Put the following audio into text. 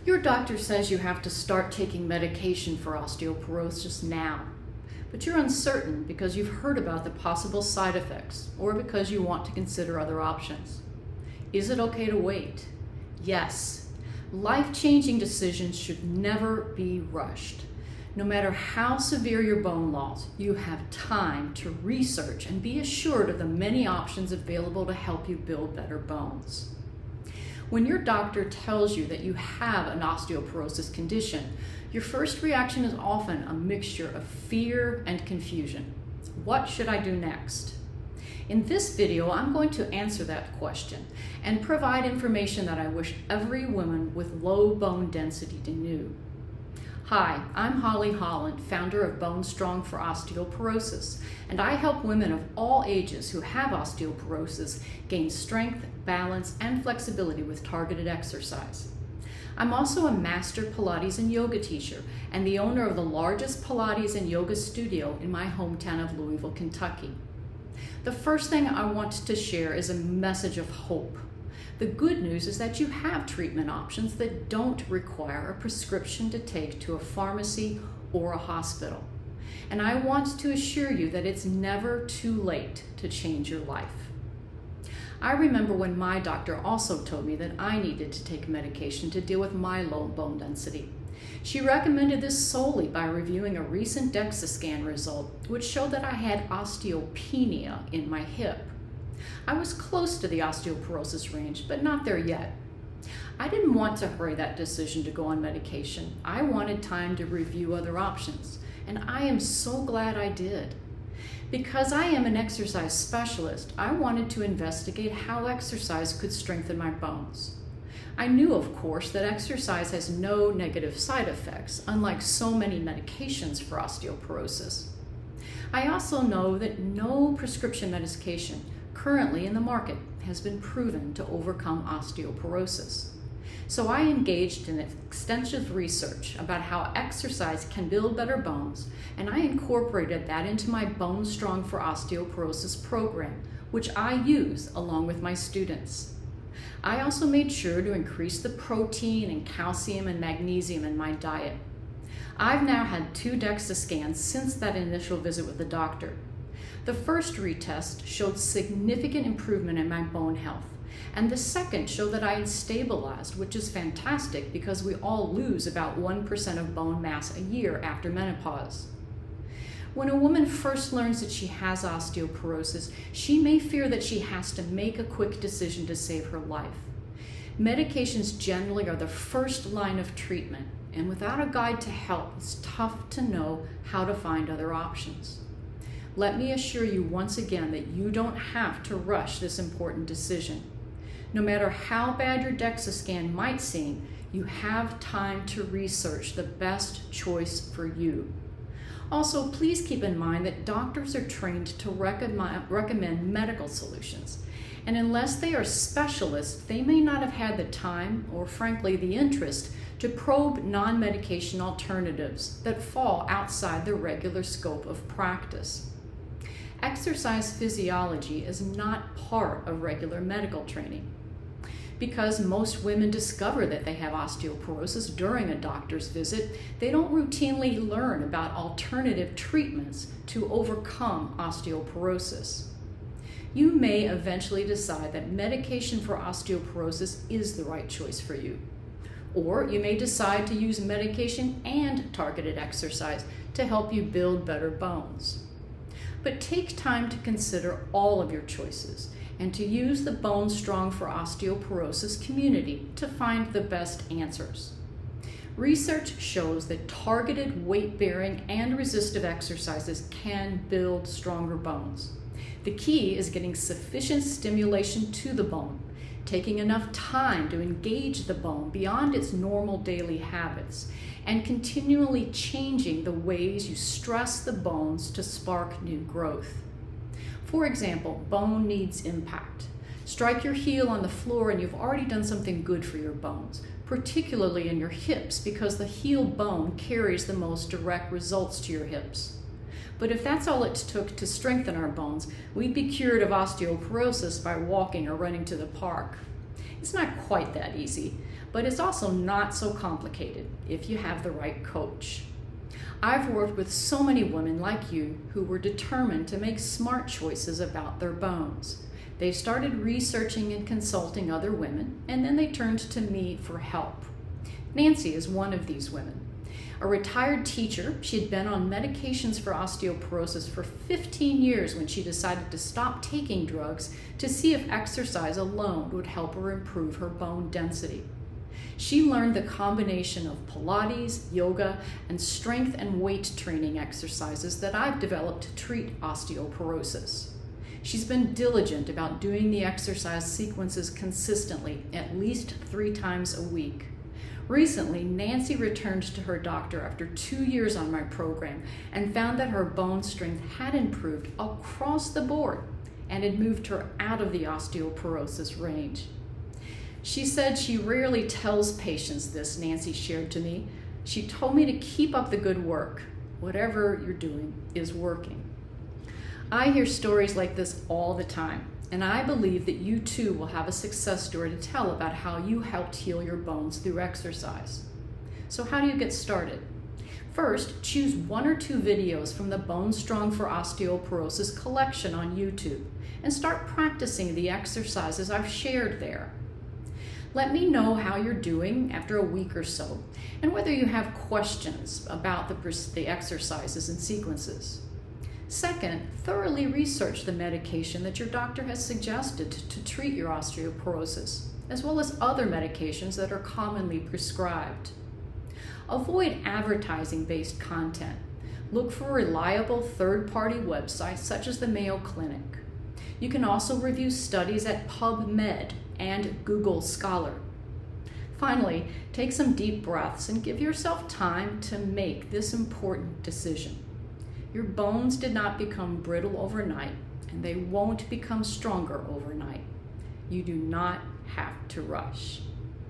Your doctor says you have to start taking medication for osteoporosis now, but you're uncertain because you've heard about the possible side effects or because you want to consider other options. Is it okay to wait? Yes. Life-changing decisions should never be rushed. No matter how severe your bone loss, you have time to research and be assured of the many options available to help you build better bones. When your doctor tells you that you have an osteoporosis condition, your first reaction is often a mixture of fear and confusion. What should I do next? In this video, I'm going to answer that question and provide information that I wish every woman with low bone density knew. Hi, I'm Holly Holland, founder of Bone Strong for Osteoporosis, and I help women of all ages who have osteoporosis gain strength, balance, and flexibility with targeted exercise. I'm also a master Pilates and yoga teacher and the owner of the largest Pilates and yoga studio in my hometown of Louisville, Kentucky. The first thing I want to share is a message of hope. The good news is that you have treatment options that don't require a prescription to take to a pharmacy or a hospital. And I want to assure you that it's never too late to change your life. I remember when my doctor also told me that I needed to take medication to deal with my low bone density. She recommended this solely by reviewing a recent DEXA scan result, which showed that I had osteopenia in my hip. I was close to the osteoporosis range, but not there yet. I didn't want to hurry that decision to go on medication. I wanted time to review other options, and I am so glad I did. Because I am an exercise specialist, I wanted to investigate how exercise could strengthen my bones. I knew, of course, that exercise has no negative side effects, unlike so many medications for osteoporosis. I also know that no prescription medication currently in the market has been proven to overcome osteoporosis. So I engaged in extensive research about how exercise can build better bones, and I incorporated that into my Bone Strong for Osteoporosis program, which I use along with my students. I also made sure to increase the protein and calcium and magnesium in my diet. I've now had 2 DEXA scans since that initial visit with the doctor. The first retest showed significant improvement in my bone health, and the second showed that I had stabilized, which is fantastic because we all lose about 1% of bone mass a year after menopause. When a woman first learns that she has osteoporosis, she may fear that she has to make a quick decision to save her life. Medications generally are the first line of treatment, and without a guide to help, it's tough to know how to find other options. Let me assure you once again that you don't have to rush this important decision. No matter how bad your DEXA scan might seem, you have time to research the best choice for you. Also, please keep in mind that doctors are trained to recommend medical solutions, and unless they are specialists, they may not have had the time or, frankly, the interest to probe non-medication alternatives that fall outside the regular scope of practice. Exercise physiology is not part of regular medical training. Because most women discover that they have osteoporosis during a doctor's visit, they don't routinely learn about alternative treatments to overcome osteoporosis. You may eventually decide that medication for osteoporosis is the right choice for you. Or you may decide to use medication and targeted exercise to help you build better bones. But take time to consider all of your choices and to use the Bone Strong for Osteoporosis community to find the best answers. Research shows that targeted weight-bearing and resistive exercises can build stronger bones. The key is getting sufficient stimulation to the bone, taking enough time to engage the bone beyond its normal daily habits, and continually changing the ways you stress the bones to spark new growth. For example, bone needs impact. Strike your heel on the floor and you've already done something good for your bones, particularly in your hips because the heel bone carries the most direct results to your hips. But if that's all it took to strengthen our bones, we'd be cured of osteoporosis by walking or running to the park. It's not quite that easy, but it's also not so complicated if you have the right coach. I've worked with so many women like you who were determined to make smart choices about their bones. They started researching and consulting other women, and then they turned to me for help. Nancy is one of these women. A retired teacher, she had been on medications for osteoporosis for 15 years when she decided to stop taking drugs to see if exercise alone would help her improve her bone density. She learned the combination of Pilates, yoga, and strength and weight training exercises that I've developed to treat osteoporosis. She's been diligent about doing the exercise sequences consistently, at least 3 times a week. Recently, Nancy returned to her doctor after 2 years on my program and found that her bone strength had improved across the board and had moved her out of the osteoporosis range. She said she rarely tells patients this, Nancy shared to me. She told me to keep up the good work. Whatever you're doing is working. I hear stories like this all the time, and I believe that you too will have a success story to tell about how you helped heal your bones through exercise. So how do you get started? First, choose 1 or 2 videos from the Bone Strong for Osteoporosis collection on YouTube and start practicing the exercises I've shared there. Let me know how you're doing after a week or so and whether you have questions about the exercises and sequences. Second, thoroughly research the medication that your doctor has suggested to treat your osteoporosis, as well as other medications that are commonly prescribed. Avoid advertising-based content. Look for reliable third-party websites such as the Mayo Clinic. You can also review studies at PubMed and Google Scholar. Finally, take some deep breaths and give yourself time to make this important decision. Your bones did not become brittle overnight, and they won't become stronger overnight. You do not have to rush.